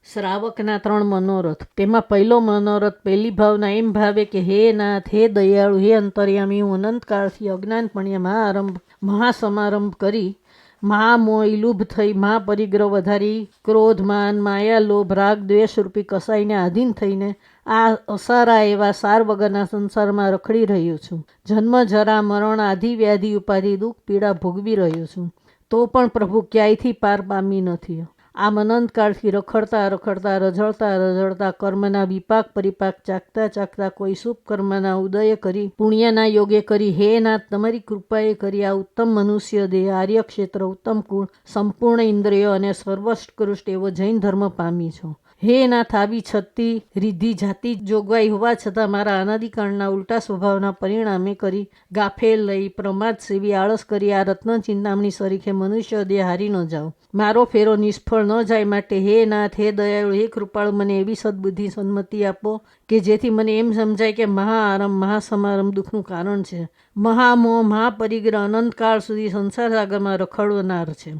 શ્રાવકના 3 મનોરથ. તેમાં પહેલો મનોરથ, પહેલી ભાવના એમ ભાવે કે હે નાથ, હે દયાળુ, હે અંતર્યામી, હું અનંતકાળથી અજ્ઞાનપણે મહાસમારંભ કરી મહામોહ લુભ થઈ મહાપરિગ્રહ વધારી ક્રોધ માન માયા લોભ રાગ દ્વેષ રૂપી કસાઈને આધીન થઈને આ અસારા એવા સાર વગરના સંસારમાં રખડી રહ્યો છું. જન્મ જરા મરણ આધિ વ્યાધિ ઉપાધિ દુઃખ પીડા ભોગવી રહ્યો છું, તો પણ પ્રભુ ક્યાંયથી પાર પામી નથી. આમ અનંતકાળથી રખડતા રખડતા રઝળતા કર્મના વિપાક પરિપાક ચાખતા ચાખતા કોઈ શુભ કર્મના ઉદય કરી પુણ્યના યોગે કરી હે નાથ, તમારી કૃપાએ કરી આ ઉત્તમ મનુષ્ય દેહ, આર્ય ક્ષેત્ર, ઉત્તમ કુળ, સંપૂર્ણ ઇન્દ્રિયો અને સર્વોત્કૃષ્ટ એવો જૈન ધર્મ પામી છો. હે નાથ, આવી છતી રિદ્ધિ જાતિ જોગવાઈ હોવા છતાં મારા અનાદિકાળના ઉલટા સ્વભાવના પરિણામે કરી ગાફેલ લઈ પ્રમાદ સેવી આળસ કરી આ રત્ન ચિંતામણી સરીખે મનુષ્ય દેહ હારી ન જાઓ, મારો ફેરો નિષ્ફળ ન જાય માટે હે નાથ, હે દયાળુ, હે કૃપાળુ, મને એવી સદબુદ્ધિ સન્મતિ આપો કે જેથી મને એમ સમજાય કે મહાઆરંભ મહાસમારંભ દુઃખનું કારણ છે, મહામોહ મહાપરિગ્રહ અનંતકાળ સુધી સંસાર સાગરમાં રખડનાર છે,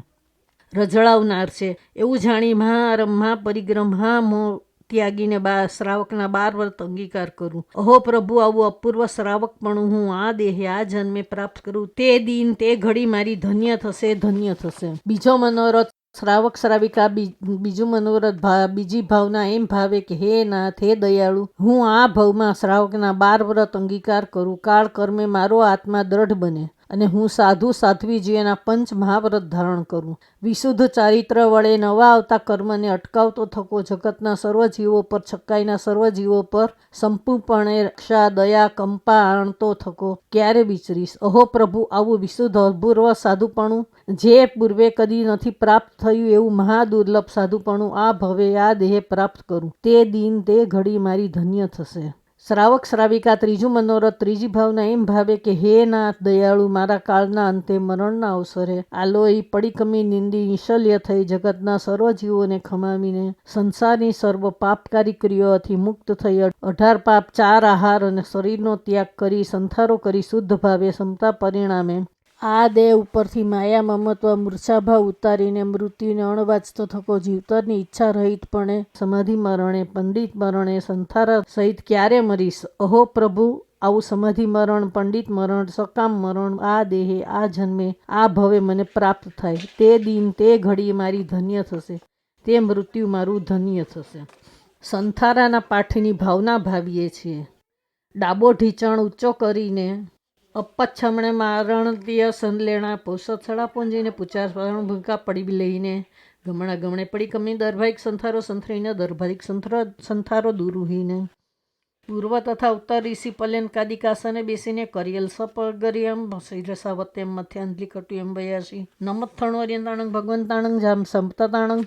રઝળાવનાર છે એવું જાણી મહાઆરંભ મહાપરિગ્રહ મહામોહ ત્યાગીને શ્રાવકના 12 વ્રત અંગીકાર કરું. અહો પ્રભુ, આવું અપૂર્વ શ્રાવકપણું હું આ દેહે આ જન્મે પ્રાપ્ત કરું તે દિન તે ઘડી મારી ધન્ય થશે, ધન્ય થશે. બીજો મનોરથ, શ્રાવક શ્રાવિકા બીજું મનોરથ બીજી ભાવના એમ ભાવે કે હે નાથ, હે દયાળુ, હું આ ભાવમાં શ્રાવકના 12 વ્રત અંગીકાર કરું, કાળ કર્મે મારો આત્મા દ્રઢ બને અને હું સાધુ સાધ્વી જીવના 5 મહાવ્રત ધારણ કરું. વિશુદ્ધ ચારિત્ર વડે નવા આવતા કર્મને અટકાવતો થકો જગતના સર્વ જીવો પર છકાઈના સર્વ જીવો પર સંપૂર્ણપણે રક્ષા દયા કંપા આણતો થકો ક્યારે વિચરીશ. અહો પ્રભુ, આવું વિશુદ્ધ અપૂર્વ સાધુપણું જે પૂર્વે કદી નથી પ્રાપ્ત થયું એવું મહાદુર્લભ સાધુપણું આ ભવે આ દેહે પ્રાપ્ત કરું તે દિન તે ઘડી મારી ધન્ય થશે. શ્રાવક શ્રાવિકા ત્રીજું મનોરથ ત્રીજી ભાવના એમ ભાવે કે હે નાથ દયાળુ, મારા કાળના અંતે મરણના અવસરે આલોઈ પડીકમી નિંદી નિશલ્ય થઈ જગતના સર્વ જીવોને ખમાવીને સંસારની સર્વ પાપકારી ક્રિયાઓથી મુક્ત થઈ 18 પાપ 4 આહાર અને શરીરનો ત્યાગ કરી સંથારો કરી શુદ્ધ ભાવે સમતા પરિણામે આ દેહ ઉપરથી માયા મમત્વ મૂર્છાભાવ ઉતારીને મૃત્યુને અણવાચતો થકો જીવતરની ઈચ્છા રહિતપણે સમાધિ મરણે પંડિત મરણે સંથારા સહિત ક્યારે મરીશ. અહો પ્રભુ, આવું સમાધિ મરણ પંડિત મરણ સકામ મરણ આ દેહે આ જન્મે આ ભવે મને પ્રાપ્ત થાય તે દિન તે ઘડી મારી ધન્ય થશે, તે મૃત્યુ મારું ધન્ય થશે. સંથારાના પાઠની ભાવના ભાવીએ છીએ. ડાબો ઢીંચણ ઊંચો કરીને અપચ્છમણે મારણતીય સંલેણા પોષથળા પૂંજીને પૂચાર ભૂમિકા પડી લઈને ગમણા ગમણે પડી કમી દર્ભાઈક સંથારો સંથરીને દર્ભાઈક સંથારો દુરુહીને પૂર્વ તથા ઉત્તર ઋષિ પલ્યન કાદિકાસને બેસીને કરિયલ સપગરિયમ શિરસાવત્યમ મથ્યાંજલિ કટુયમ વયાસી નમથણો અર્યંતાણંગ ભગવંતાણંગ જામ સંપતાણંગ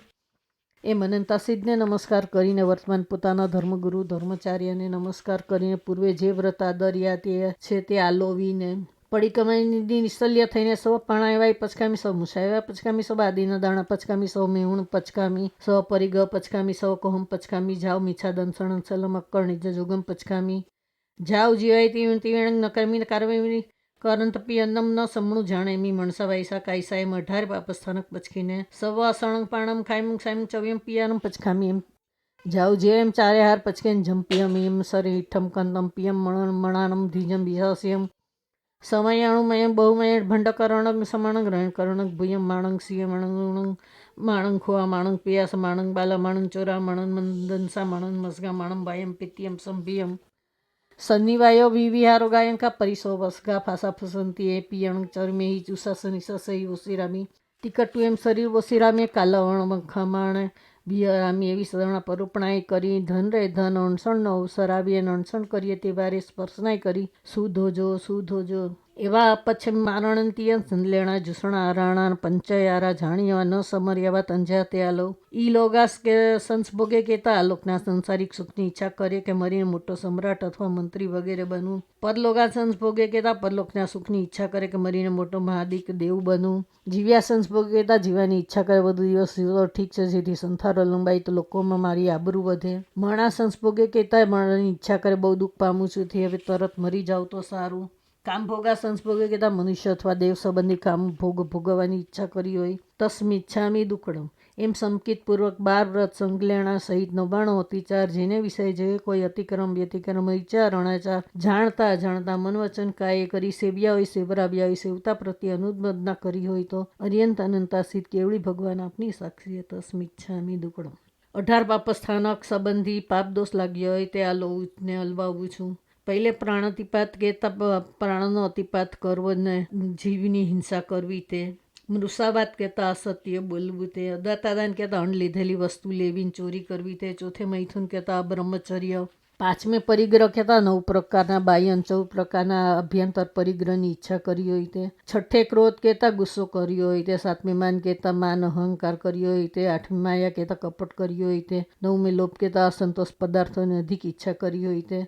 એમ અનંતા સિદ્ધને નમસ્કાર કરીને વર્તમાન પોતાના ધર્મગુરુ ધર્મચાર્યને નમસ્કાર કરીને પૂર્વે જે વ્રત આદર્યા તે છે તે આલોવીને પડી કમાઈ નિશલ્ય થઈને સૌ પાણાવાય પચકામી સૌ મુસાવ્યા પચકામી સૌ આદિના દાણા પચકામી સૌ મેહુણ પચકામી સૌ પરિગ પચકામી સૌ કોહમ પચકામી જાવ મીછા દંસણ સલમ અક્કર નિજ જોગમ પચકામી જાવ જીવાય તીવેણ નકરમી કારમી કરંતપી અન્નમ ન સમણું જાણેમી મણસા વાયસા કાયસા એમ 18 પાપસ્થાનક પચકીને સવ અસણંગ પાણમ ખાયમ સાયમ ચવ્યમ પિયારમ પચકામી એમ જાવ જે એમ 4 હાર પચકેન જંપિયમ એમ સરી ઈઠમ કંદમ પિયમ મણાનમ ધીજમ વિહાસ્યમ સમયાણુમયમ બહુમય ભંડકરણક સમણંગ રણકરણક ભૂયમ માણંગ સિય મણંગ માણંગ ખુઆ માણંગ પિયાસ માણંગ બાલા માણંગ ચોરા માણંગ મંદનસા માણંગ મસગા માણંગ બાયમ પિત્યમ સંભિયમ સન્નિવાયો વિવિહારો ગાયંકા પરિસો વસગા ફાસા ફસંતી એ પિયણ ચરમેહી ચુસાસની સસઈ ઓસિરામી ટિકટુ એમ શરીર ઓસિરામી કાલવણ ખમાણે બિયરામી એવી સદણા પરોપણાએ કરી ધન રે ધન અણસણનો અવસર આવીએ અણસણ કરીએ તે વારે સ્પર્શનાય કરી સુધોજો એવા અપચ્છમ મારણંતીય સંલેણા જુસણા આરાણા પંચયારા જાણીવા ન સમર્યાવા તંજા તે આલો ઈ લોગાસ કે સંસ્ભોગે કેતા આલોકના સંસારિક સુખની ઈચ્છા કરે કે મરીને મોટો સમ્રાટ અથવા મંત્રી વગેરે બનવું. પરલોગા સંસ્ભોગે કેતા પરલોકના સુખની ઈચ્છા કરે કે મરીને મોટો મહાદિક દેવ બનવું. જીવ્યા સંસ્ભોગે કેતા જીવાની ઈચ્છા કરે વધુ દિવસ જીવો ઠીક છે જેથી સંથારો લંબાઈ તો લોકોમાં મારી આબરૂ વધે. મરણા સંસ્ભોગે કેતા મરણની ઈચ્છા કરે બહુ દુઃખ પામું છું થી હવે તરત મરી જાવ તો સારું. કામભોગા સંસ્ભોગે કહેતા મનુષ્ય અથવા દેવ સંબંધી કામ ભોગવવાની ઈચ્છા કરી હોય તસ્મિચ્છામી દુઃખડમ એમ સંકિતપૂર્વક 12 વ્રત સંકલેણા સહિત 99 અતિચાર જેને વિષય જે કોઈ અતિક્રમ વ્યતિક્રમ વિચાર અણાચાર જાણતા જાણતા મન વચન કાયે કરી સેવ્યા હોય સેવરાવ્યા હોય સેવતા પ્રત્યે અનુમોદના કરી હોય તો અર્યંત અનંતાસિત કેવળી ભગવાન આપની સાક્ષી તસ્મિચ્છામિ દુક્કડમ. 18 પાપસ્થાનક સંબંધી પાપ દોષ લાગ્યો હોય તે આ લઉં ને હલવાવું છું. પહેલે પ્રાણાતિપાત કહેતા પ્રાણનો અતિપાત કરવો ને જીવની હિંસા કરવી તે. મૃષાવાત કહેતા અસત્ય બોલવું તે. અદાતાદાન કહેતા અણ લીધેલી વસ્તુ લેવીને ચોરી કરવી તે. ચોથે મૈથુન કહેતા બ્રહ્મચર્ય. પાંચમે પરિગ્રહ કહેતા 9 પ્રકારના બાહ્ય 14 પ્રકારના અભ્યંતર પરિગ્રહની ઈચ્છા કરી હોય તે. છઠ્ઠે ક્રોધ કહેતા ગુસ્સો કર્યો હોય તે. સાતમે માન કહેતા માન અહંકાર કર્યો હોય તે. આઠમે માયા કહેતા કપટ કર્યો હોય તે. નવમે લોભ કહેતા અસંતોષ પદાર્થોની અધિક ઈચ્છા કરી હોય તે.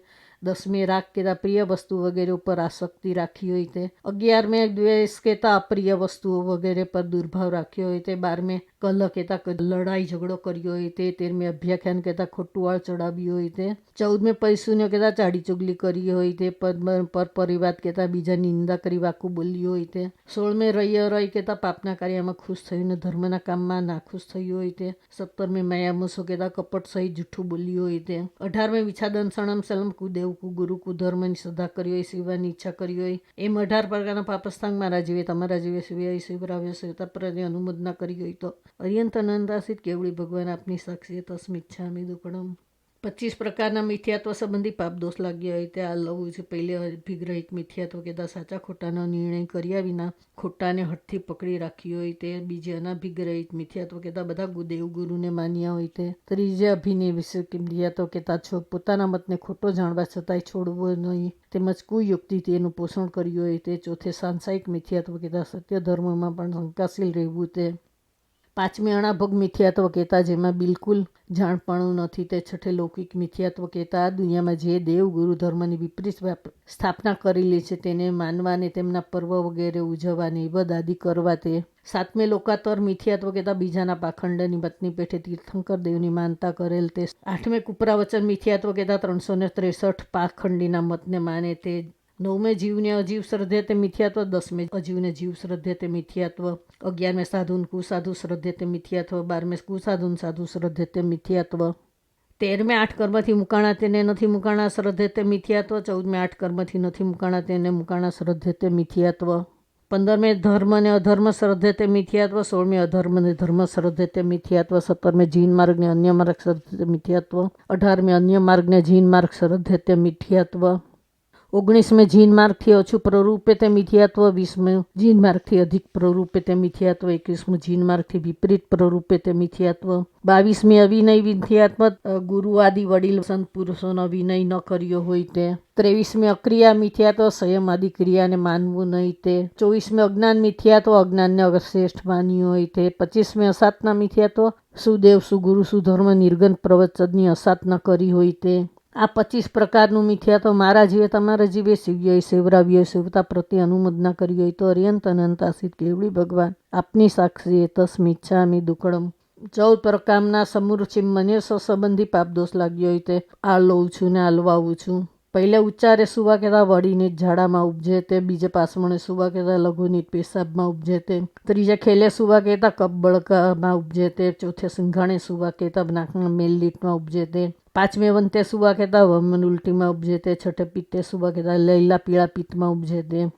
10મે રાગ કહેતા પ્રિય વસ્તુ વગેરે ઉપર આસક્તિ રાખી હોય તે. 11મે દ્વેષ કહેતા અપ્રિય વસ્તુઓ વગેરે પર દુર્ભાવ રાખ્યો હોય તે. 12મે કલહ કહેતા લડાઈ ઝઘડો કર્યો હોય તે. 13મે અભ્યાખ્યાન કહેતા ખોટું વાળ ચડાવ્યું હોય તે. 14મે પૈસુન્ય કહેતા ચાડી ચુગલી કરી હોય તે. પર પરિવાદ કહેતા બીજાની નિંદા કરી વાકું બોલ્યું હોય તે. 16મે રય કહેતા પાપના કાર્યમાં ખુશ થયું ને ધર્મના કામમાં નાખુશ થયું હોય તે. 17મે માયામોસો કહેતા કપટ સહિત જૂઠું બોલ્યું હોય તે. 18મે વિછાદન સણમ સલમ કુદેવ ગુરુ કુધર્મની શ્રદ્ધા કરી હોય સેવાની ઈચ્છા કરી હોય. એમ 18 પ્રકારના પાપસ્થાન મારા જીવે તમારા જીવે સેવ્યા સેવરાવ્ય સેવતા પ્રત્યે અનુમોદના કરી હોય તો અર્યંત અનંતાસિત કેવળી ભગવાન આપની સાક્ષી તસ્મિચ્છામિ દુક્કડમ. 25 પ્રકારના મિથ્યાત્વ સંબંધી પાપ દોષ લાગ્યા હોય તે આ લવું છે. પહેલે અભિગ્રહિત મિથ્યાત્વ કહેતા સાચા ખોટાનો નિર્ણય કર્યા વિના ખોટાને હઠથી પકડી રાખી હોય તે. બીજે અનાભિગ્રહિત મિથ્યાત્વ કહેતા બધા દેવગુરુને માન્યા હોય તે. ત્રીજે અભિનિવેશિત મિથ્યાત્વ કહેતા પોતાના મતને ખોટો જાણવા છતાંય છોડવો નહીં તેમજ કુયુક્તિથી એનું પોષણ કર્યું હોય તે. ચોથે સાંસાયિક મિથ્યાત્વ કહેતા સત્ય ધર્મમાં પણ શંકાશીલ રહેવું તે. પાંચમે અણાભોગ મિથ્યાત્વ કહેતા જેમાં બિલકુલ જાણપણું નથી તે. છઠ્ઠે લૌકિક મિથ્યાત્વ કહેતા આ દુનિયામાં જે દેવ ગુરુ ધર્મની વિપરીત સ્થાપના કરેલી છે તેને માનવાને તેમના પર્વ વગેરે ઉજવવાને ઇબદ આદિ કરવા તે. સાતમે લોકાતર મિથ્યાત્વ કહેતા બીજાના પાખંડની પત્ની પેઠે તીર્થંકર દેવની માનતા કરેલ તે. આઠમે કુપરાવચન મિથ્યાત્વ કહેતા 363 પાખંડીના મતને માને તે. નવમે જીવને અજીવ શ્રદ્ધે તે મિથ્યાત્વ. 10મે અજીવને જીવ શ્રદ્ધે તે મિથ્યાત્વ. 11મે સાધુન કુસાધુ શ્રદ્ધે તે મિથ્યાત્વ. 12મે કુસાધુન સાધુ શ્રદ્ધે તે મિથ્યાત્વ. 13મે 8 કર્મથી મુકાણા તેને નથી મુકાણા શ્રદ્ધે તે મિથ્યાત્વ. 14મે 8 કર્મથી નથી મુકાણા તેને મુકાણા શ્રદ્ધે તે મિથ્યાત્વ. 15મે ધર્મ ને અધર્મ શ્રદ્ધે તે મિથ્યાત્વ. 16મે અધર્મ ને ધર્મ શ્રદ્ધે તે મિથ્યાત્વ. 17મે જીન માર્ગ ને અન્ય માર્ગ શ્રદ્ધે તે મિથ્યાત્વ. 18મે અન્ય માર્ગ ને જીન માર્ગ શ્રદ્ધે તે મિથ્યાત્વ. 19મે જીન માર્ગથી ઓછું પ્રરૂપે તે મિથ્યાત્વ. 20મે જીન માર્ગથી અધિક પ્રરૂપે તે મિથ્યાત્વ. 21મે જીન માર્ગથી વિપરીત પ્રરૂપે તે મિથ્યાત્વ. 22મે અવિનય મિથ્યાત્વ ગુરુ આદિ વડીલ સંત પુરુષોનો વિનય ન કર્યો હોય તે. 23મે અક્રિયા મિથ્યાત્વ સંયમ આદિ ક્રિયાને માનવું નહીં તે. 24મે અજ્ઞાન મિથ્યાત્વ અજ્ઞાનને અશ્રેષ્ઠ માન્યું હોય તે. 25મે અસાતના મિથ્યાત્વ સુદેવ સુગુરુ સુધર્મ નિર્ગન પ્રવચનની અસાતના કરી હોય તે. આ 25 પ્રકારનું મિથ્યાત્વ મારા જીવે તમારા જીવે સેવ્ય સેવરાવ્ય સેવતા પ્રત્યે અનુમોદના કરી હોય તો અર્યંત અનંતાસિત કેવળી ભગવાન આપની સાક્ષી તસ્મિચ્છામિ દુક્કડમ. 14 પ્રકારના સમૂર્છિમ મનેશ સંબંધી પાપ દોષ લાગ્યો હોય તે આ લઉં છું ને હલવાવું છું. પહેલે ઉચ્ચારે સુવા કહેતા વળીને ઝાડામાં ઉપજે તે. બીજે પાસમણે સુવા કહેતા લઘુની પેશાબમાં ઉપજે તે. ત્રીજે ખેલે સુવા કહેતા કબબળકામાં ઉપજે તે. ચોથે સિંઘાણે સુવા કહેતા નાકના મેલલીટમાં ઉપજે તે. પાંચમે વંતે સુવા કહેતા વમન ઉલટીમાં ઉપજે તે. છઠ્ઠે પિત્તે સુવા કહેતા લૈલા પીળા પિત્તમાં ઉપજે તે.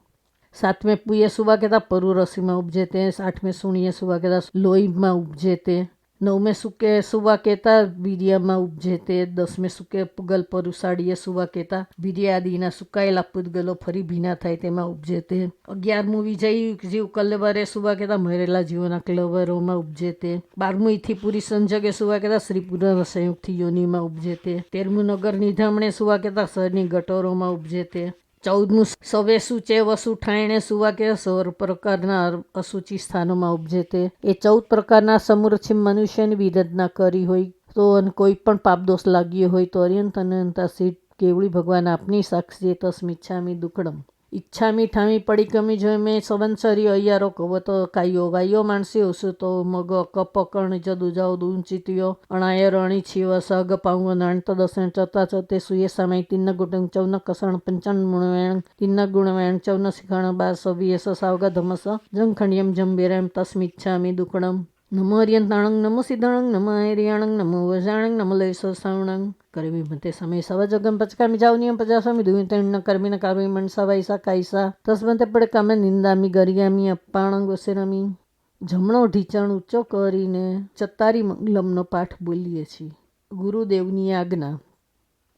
સાતમે પુએ સુવા કહેતા પરુરસીમાં ઉપજે તે. આઠમે સુણીએ સુવા કહેતા લોહીમાં ઉપજે તે. નવમે સુકે સુવા કહેતા વીર્યમાં ઉપજે તે. 10મે સુકે પુગલ પરુષાડીએ સુવા કહેતા વીર્ય આદિના સુકાયેલા પૂતગલો ફરી ભીના થાય તેમાં ઉપજે તે. 11મું વિજયી જીવ કલ્વરે સુવા કહેતા મરેલા જીવોના ક્લવરોમાં ઉપજે તે. 12મું ઇથી પૂરી સંજગે સુવા કહેતા સ્ત્રી પુનઃ સંયુક્ત યોનિમાં ઉપજે તે. 13મું નગર નિધામણે સુવા કહેતા શહેરની ગટોરોમાં ઉપજે તે. 14મું સવે સૂચે વસુ ઠાયણે સુવા કે 16 પ્રકારના અસુચિ સ્થાનોમાં ઉપજે તે. એ 14 પ્રકારના સમૂર્છિમ મનુષ્યની વિરધના કરી હોય તો કોઈ પણ પાપ દોષ લાગ્યો હોય તો અર્યંત અનંતાસિત કેવળી ભગવાન આપની સાક્ષી તસ્મિચ્છામિ દુક્કડમ. ઈચ્છામી ઠામી પડી કમી જોઈ મેં સંવત્સરી અయ్యాરો કવતો કાયો વાયો માણસી ઓસુતો મગ કપકર્ણ જદુ જાઓ દૂંચિતિયો અણાય રણી છીવ સગ પાઉં નાણતો દસણ ચતા ચતે સુયે સામાઈ તિન્ન ગુટંગ ચૌન કસણ પંચન ગુણવેણ તિન્ન ગુણવેણ ચૌન શિખણ બાર સવિયસ સાવગ ધમસ જંખંડિયમ જંબેરમ તસ્મિચ્છામિ દુક્કડમ. નમો હરિયંતાણંગ નમો સિદ્ધાણંગ નમો હરિયાણંગ નમો વજાણંગ નમો લયસોસાવણંગ કરવી મતે સમય સવજગમ પચકામી જાવનિયમ પચાસમી દુહિતણ કરમીન કારવી મનસા વૈસા કાયસા તસ્મતે પડે કામે નિંદામી ગરિયામી અપ્પાણંગ વસેરમી. જમણો ઢીંચાણ ઊંચો કરીને ચત્તારી મંગલમનો પાઠ બોલીએ છીએ. ગુરુદેવની આજ્ઞા.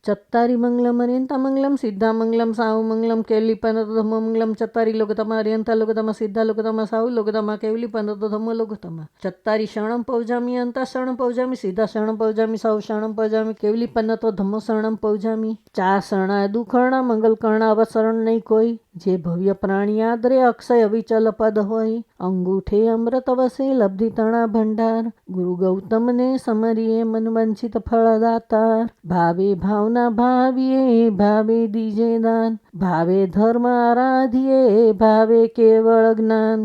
ચત્તારી મંગલમ અર્યંતા મંગલમ સિદ્ધા મંગલમ સાહુ મંગલમ કેવલી પનતો ધમ્મો મંગલમ ચત્તારી લોકતમા અર્યંતા લોકતમા સિદ્ધા લોકતમા સાહુ લોકતમા કેવલી પનતો ધમ્મો લોકતમા. ચત્તારી શરણમ પૌજામી અંતા શરણમ પૌજામી સિદ્ધા શરણમ પૌજામી સાહુ શરણમ પૌજામી કેવલી પનતો ધમ્મો શરણમ પૌજામી. ચાર શરણા દુખરણા મંગલ કર્ણા અવસરણ નહીં કોઈ. જે ભવ્ય પ્રાણી આદરે અક્ષય અવિચલ પદ હોય. અંગૂઠે અમૃત વસે લબ્ધિ તણા ભંડાર. ગુરુ ગૌતમને સમરીએ મનવંચિત ફળદાતાર. ભાવે ભાવના ભાવીએ ભાવે દીજે દાન. ભાવે ધર્મ આરાધીએ ભાવે કેવળ જ્ઞાન.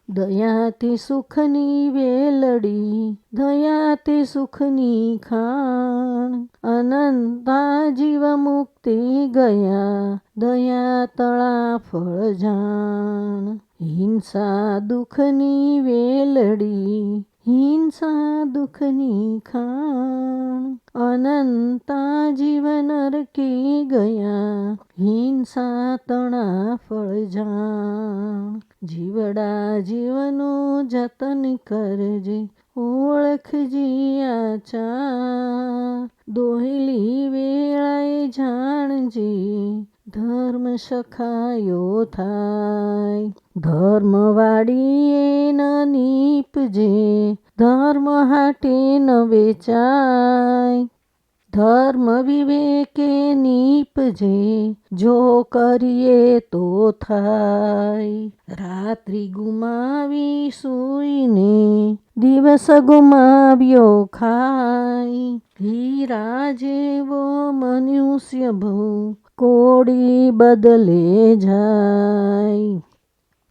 દયાથી સુખની વેલડી દયાથી સુખની ખાણ. અનંતા જીવ મુક્તિ ગયા દયા તળા ફળ જાણ. હિંસા દુઃખની વેલડી હિંસા દુઃખની ખાણ. અનંતા જીવન રકી ગયા હિંસા તણા ફળ જાણ. જીવડા જીવનું જતન કરજે ઓળખજી આચાર. દોહલી વેળાએ જાણજે ધર્મ સખાયો થાય. ધર્મ વાડીએ ન નીપજે ધર્મ હાટે ન વેચાય. ધર્મ વિવેકે નીપજે જો કરીએ તો થાય. રાત્રિ ગુમાવી સૂઈને દિવસ ગુમાવ્યો ખાય. હીરા જેવો મનુષ્ય ભવ કોડી બદલે જાય.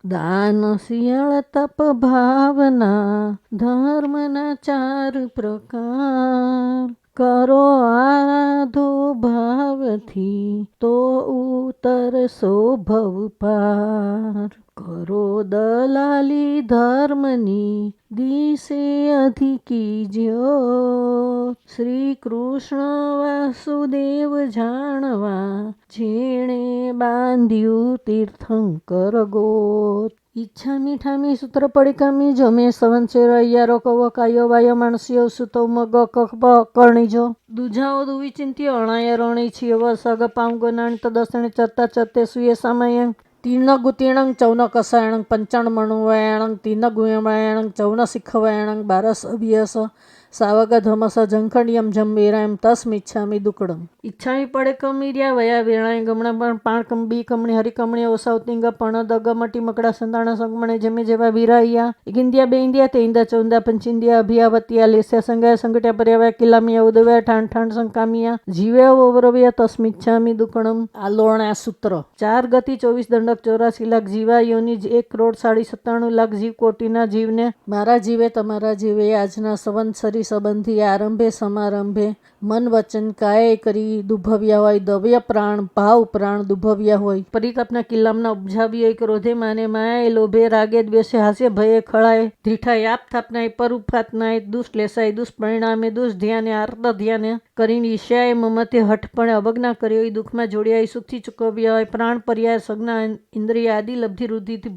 દાન શિયળ તપ ભાવના ધર્મના ચાર પ્રકાર. કરો આરાધો ભાવથી તો ઉતરશો ભવ પાર. કરો દલાલી ધર્મની દિશે અધિકી જ્યોત. શ્રી કૃષ્ણ વાસુદેવ જાણવા જેણે બાંધ્યું તીર્થંકર ગોત. ઈચ્છા મીઠામી સૂત્ર પડિકામી જમે સંવત્સર અయ్యాરો કવ કાયો વાયો માણસ્યો સુતો મગ કખ કરણીજો. દુજાઓ દુવિચિંત્ય અણાય રણી છીવ સગ પાઉંગો નાણિત દસણે ચત્તા ચત્તે સુયે સમયં. તીર્ણ ગુતીર્ણં ચૌન કસાયણં પંચાણ મણુવાયણં તીર્ણ ગુયવાયણં ચૌન શિખવાયણં બારસ અભ્યસ સાવગ ધમસ જંખંડિયમ જંબેરાયમ તસ્મિચ્છામી દુકડમ. ઈચ્છામી પડે કમીર્યા વયા વેણાય ગમણા પણ પાણ કંબી કમણી હરી કમણી ઓસાવતિંગ પણ દગ મટી મકડા સંતાણા સંગમણે જમે જેવા વિરાયા. ઇગિંદિયા બે ઇન્દિયા તે ઇંદા ચૌંદા પંચિંદિયા અભિયાવતિયા લેસ્યા સંગાયા સંગટ્યા પર્યાવ્યા કિલામિયા ઉદવ્યા ઠાણ ઠાણ સંકામિયા જીવ્યા ઓવરવ્યા તસ્મિચ્છામી દુકડમ. આલોણા સૂત્ર. 4 ગતિ 24 દંડક 84 લાખ જીવા યોની 1,97,97 લાખ જીવ કોટીના જીવને મારા જીવે તમારા જીવે આજના સંવત્સરી સંબંધી આરંભે સમારંભે મન વચન કાય કરી દુભવ્યા હોય. દવ્ય પ્રાણ ભાવ પ્રાણ દુભવ્યા હોય. પરિતાપના કિલ્લામના ઉપજાવ્ય ક્રોધે માને માયાએ લોભે રાગે દ્વેષે હાસ્ય ભયે ખળાય ધીઠાય આપ થાપનાય પરુપાતનાય દુષ્લેસાય દુષ્પરિણામે દુષ્ધ્યાને આર્ત ધ્યાને કરીને ઈર્ષ્યાએ મમતે હઠપણે અવજ્ઞા કરી હોય. દુઃખમાં જોડ્યા સુખથી ચૂકવ્યા હોય. પ્રાણ પર્યાય સજ્ઞા ઇન્દ્રિય આદિ લબ્ધિ વૃદ્ધિથી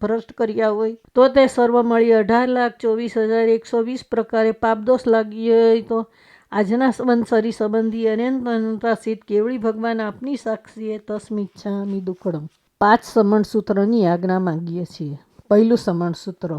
ભ્રષ્ટ કર્યા હોય તો તે સર્વ મળી 18,24,120 પ્રકારે પાપદોષ લાગી હોય તો આજના સંવત્સરી સંબંધી અનંતાસિત કેવળી ભગવાન આપની સાક્ષીએ તસ્મિચ્છામી દુકડમ. 5 સમણ સૂત્રની આજ્ઞા માંગીએ છીએ. પહેલું સમણ સૂત્ર.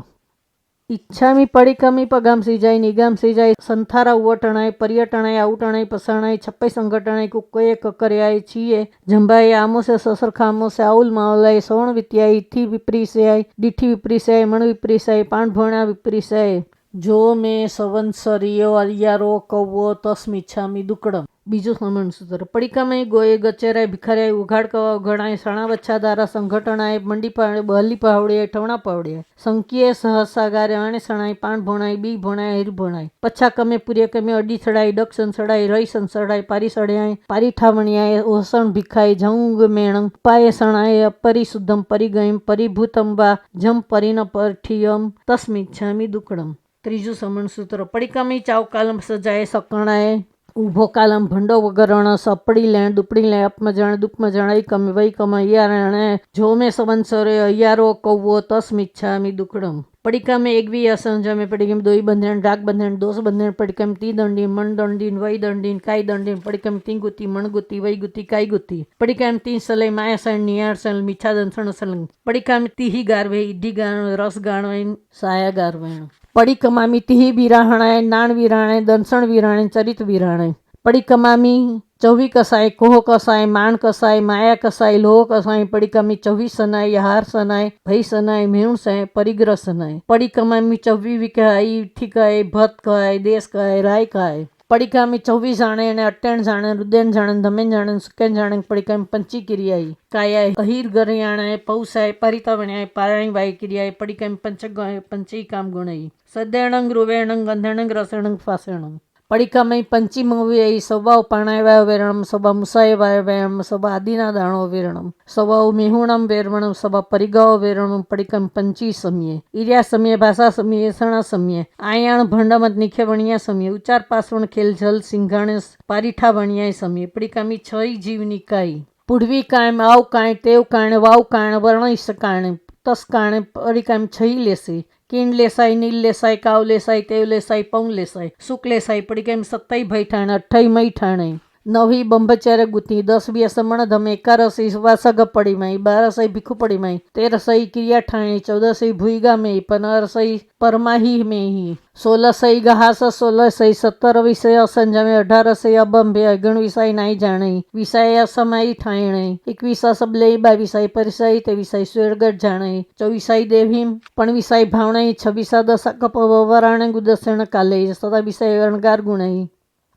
ઈચ્છામી પડિકામી પગામસી જાય નિગામસી જાય સંથારા ઉવટણાય પર્યટણાય આઉટણાય પસાણાય છપ્પઈ સંગટણાય કુક્કયે કકર્યાય છીએ જંભાએ આમોસે સસર ખામોસે આઉલ માવલાય સવણ વિત્યાય ઈથી વિપરીસાય દીઠી વિપરીસાય મણ વિપરીસાય પાણ ભણા વિપરીસાય. જો મેં સંવત્સરીયો અરિયારો કૌવો તસ્મિચ્છામી દુકડમ. બીજું સમણ સૂત્ર. પડિકામય ગોએ ગચેરાય ભિખાર્યાય ઉઘાડ કવા ઉઘણાય સણા વચ્છા દારા સંઘટણાય મંડી પાડે બહલી પાવડિયાય ઠવણા પાવડિયાય સંકીય સહસાગારે આણે સણાય પાણ ભણાય બી ભણાય હિર ભણાય પચ્છા કમે પૂર્ય કમે અડી સડાય ડક સંસડાય રઈ સંસડાય પારી સડ્યાય પારી ઠાવણિયાય ઓસણ ભિખાય જંગ મેણંગ પાયે સણાય અપરિશુદ્ધમ પરિગયમ પરિભૂતમ વા જમ પરિન પરઠિયમ તસ્મિચ્છામી દુકડમ. ત્રીજું સમણસૂત્ર પડીકામી ચાવ કાલમ સજાય સકણાય ઊભો કાલમ ભંડો વગરણ સપડી લેણ દુપડી લે અપમાં જાણે દુપમાં જાણે કમે વೈ કમ અયારણે જો મેં સંવત્સરે અયારો કૌવો તસ્મિચ્છામી દુકડમ પડીકામે એકવી અસંજમે પડીકમ દોઈ બંધણ ડાક બંધણ દોષ બંધણ પડીકમ તી દંડીન મણ દંડીન વೈ દંડીન કાઈ દંડીન પડીકમ તી ગુતી મણ ગુતી વೈ ગુતી કાઈ ગુતી પડીકામ તી સલે માયા સણ નિયાળ સણ મીઠા દંસણ સલંગ પડીકામ તીહી ગારવે ઈઢી ગાણ રસ ગાણવાઈન સાયા ગારવાઈણ પડીકમામી તીહી વિરાહણાય નાણ વિરાણે દંસણ વિરાણે ચરિત વિરાણે પડીકમામી ચૌવી કસાય કોહ કસાય માણ કસાય માયા કસાય લોહ કસાય પડીકમી ચૌવી સનાય યહાર સનાય ભઈ સનાય મેણ સનાય પરિગ્રહ સનાય પડીકમામી ચૌવી વિકાય ઈઠી કાય ભત કાય દેશ કાય રાય કાય પડીકામી 24 જાણે અને 58 જાણે રુદન જાણે ધમેન જાણે સુકેન જાણે પડીકામી પંચી ક્રિયાઈ કાયા અહીર ગરિયાણે પૌસાય પરિતાવણ્યાય પારાણી વાય ક્રિયાય પડીકામી પંચી કામ ગુણાઈ સદેણંગ રૂવેણંગ ગંધેણંગ રસેણંગ ફાસેણંગ પડીકામય પંચીમવ્યય સવાઉ પાણાય વેરણમ સભા મુસાય વેરણમ સભા આદિના દાણો વેરણમ સવાઉ મેહુણમ વેરવણમ સભા પરિગાઓ વેરણમ પડીકમ પંચી સમયે ઈર્યા સમયે ભાષા સમયે સણા સમયે આયાણ ભંડમત નિખે વણિયા સમયે ઉચાર પાસવણ ખેલ જલ સિંઘાણે પારીઠા વણિયાય સમયે પડીકામી છઈ જીવની કાઈ પુઢવી કાયમ આવ કાય તેવ કાણે વાવ કાણ વર્ણિશ કાણે તસ કાણે પડીકામ છઈ લેશે કિણ લેસાય નીલ લેસાય કાવ લેસાય તેવ લેસાય પૌ લેસાય સુક લેસાય પડીકામ 27 ભઈ ઠાણે 28 મઈ ઠાણે નવી બંબચારે ગુતી 10 બી સમણ ધમે 11 વાસગ પડી માઈ 12 ભીખુ પડી માઈ 13 ક્રિયા ઠાણી 14 ભૂઈગા મેઈ 15 પરમાહી મેહી 16 ગહાસ 16 17 વિષય અસંજમે 18 અબંભે અગણ વિષય નાઈ જાણે વિષય અસમાઈ ઠાણે 21 સબલે 22 પરિસય 23 સ્વેરગઢ જાણે 24 દેવીમ પણ વિષય ભાવણે 26 દશક વરાણે ગુદસણ કાલે 27 વિષય અણગાર ગુણાઈ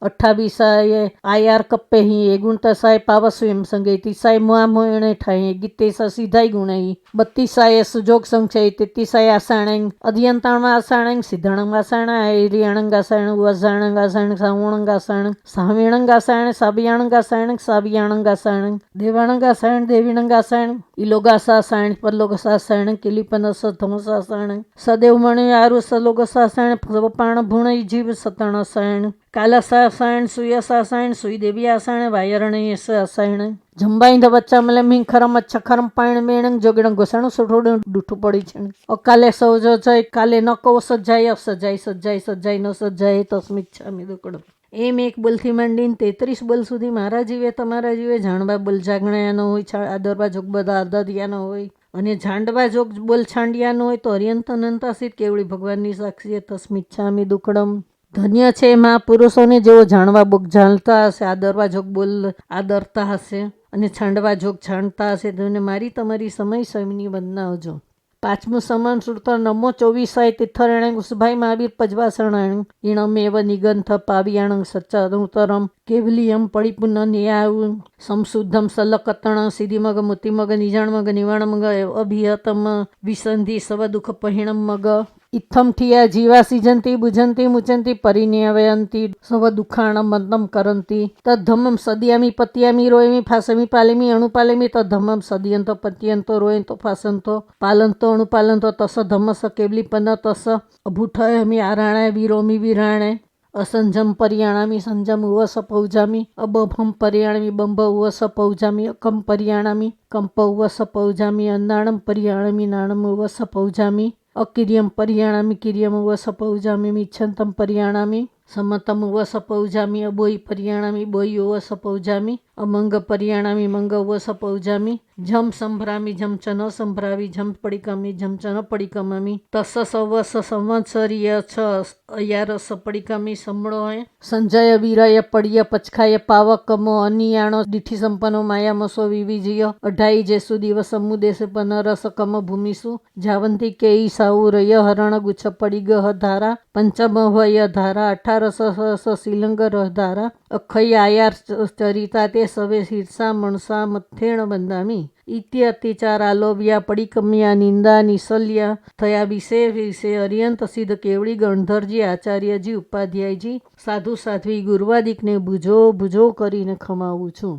28 આયાર કપ્પે હી 29 પાવસ્વેમ સંગે 30 મુઆ મોયણે ઠાઈ 31 સીધાઈ ગુણાઈ 32 સુજોગ સંચય 33 આસાણંગ અધિયંતાણમાં આસાણંગ સિદ્ધાણંગ આસાણ રિયાણંગ આસાણ વઝાણંગ આસાણ સાવણંગ આસાણ સાવેણંગ આસાણ સાબિયાણંગ આસાણ સાબિયાણંગ આસાણ દેવાણંગ આસાણ દેવીણંગ આસાણ ઇલોગાસ આસાણ પરલોગસ આસાણ કિલીપનસ ધમસ આસાણ સદેવ મણિ આરુ સલોગસ આસાણ પાણ ભુણ જીવ સતણ આસાણ કાલસાસાયણ સુયસાસાયણ સુઈદેવી આસાયણ વાયરણેયસ આસાયણ જંબાઈંધ બચ્ચા મલે મીં ખરમ અચ્છખરમ પાયણ મેણંગ જોગણ ઘોષણ સોઠોડું ડૂઠું પડી છે અકાલે સૌજો જાય કાલે ન કહો સજાય સજાય સજાય સજાય ન સજાય તસ્મિચ્છામિ દુકડમ એમ એક બોલથી માંડીને 33 બોલ સુધી મારા જીવે તમારા જીવે જાણવા બોલ જાગણાયાનો હોય આદરવા જોગ બધા આદરિયાનો હોય અને જાંડવા જોગ બોલ છાંડિયાનો હોય તો અર્યંત અનંતાસિત કેવળી ભગવાનની સાક્ષી તસ્મિચ્છામિ દુકડમ ધન્ય છે એમાં પુરુષોને જેવો જાણવા બોગ જાણતા હશે આદરવા જોગ બોલ આદરતા હશે અને છાંડવા જોગ છાંડતા હશે તો મારી તમારી સમય સમયની વંદના હોજો 5મું સમાન સૂત્ર નમો 24 તિથરેણ ઉસભાઈ મહાવીર પજવાસણ ઈણમેવ નિગંથ પાવિયાણ સચ્ચાદુતરમ કેવલિયમ પડિપુન ન્યાય સંશુદ્ધમ સલકતણ સિદ્ધિમગ મુતિમગ નિજાણમગ નિવાણમગ અભિયતમ વિસંધિ સવ દુઃખ પરિણમ મગ ઇથમ ઠિયા જીવા સિજંતી બુજંતી મુચંતી પરિણ્યવયંતી સવ દુઃખાણ મંતમ કરંતી તદ્ધમમ સદયામી પત્યામી રોયમી ફાસમી પાલેમી અણુપાલેમી તદ્ધમમ સદયંતો પત્યંતો રોયંતો ફાસંતો પાલંતો અણુપાલંતો તસ ધમસ કેવલી પન તસ અભૂઠયમી આરાણાય વિરોમી વિરાણે અસંજમ પરિયાણામી સંજમ ઉવસ પૌજામી અબભમ પરિયાણમી બંભ ઉવસ પૌજામી અકમ પરિયાણામી કંપ ઉવસ પૌજામી અંદાણમ પરિયાણમી નાણમ ઉવસ પૌજામી અકિર્યમ પરિયાણામી કિર્યમ ઉવસ પૌજામી મિચ્છંતમ પરિયાણામી સમતમ ઉવસ પૌજામી અબોઈ પરિયાણામી બોઈ ઉવસ પૌજામી અમંગ પરિયાણામી મંગ ઉવસ પૌજામી જમ સંભ્રામી જમ ચ ન સંભ્રાવી જમ પડીકમી જમ ચ ન પડીકમી તસ સવસ સંવત્સરીય છ અયારસ પડીકમી સમળોય સંજય વીરય પડિય પચખાય પાવકમો અનિયાણો દીઠી સંપન્નો માયામસો વિવિજય 28 જેસુ દિવસ સમુદેશ પનરસ કમ ભૂમિસુ જાવંતી કેઈ સાઉરય હરણ ગુચ્છ પડીગ ધારા પંચમ વય ધારા 18 શિલંગ ધારા અખય આયાર ચરિતા તે સવે શીર્ષા મણસા મથેણ બંદામી ઇત્ય અત્યાચાર આલોવ્યા પડીકમ્યા નિંદા નિસલ્યા થયા વિશે અર્યંત સિદ્ધ કેવડી ગણધરજી આચાર્યજી ઉપાધ્યાયજી સાધુ સાધ્વી ગુરુવાદિકને ભુજો કરીને ખમાવું છું.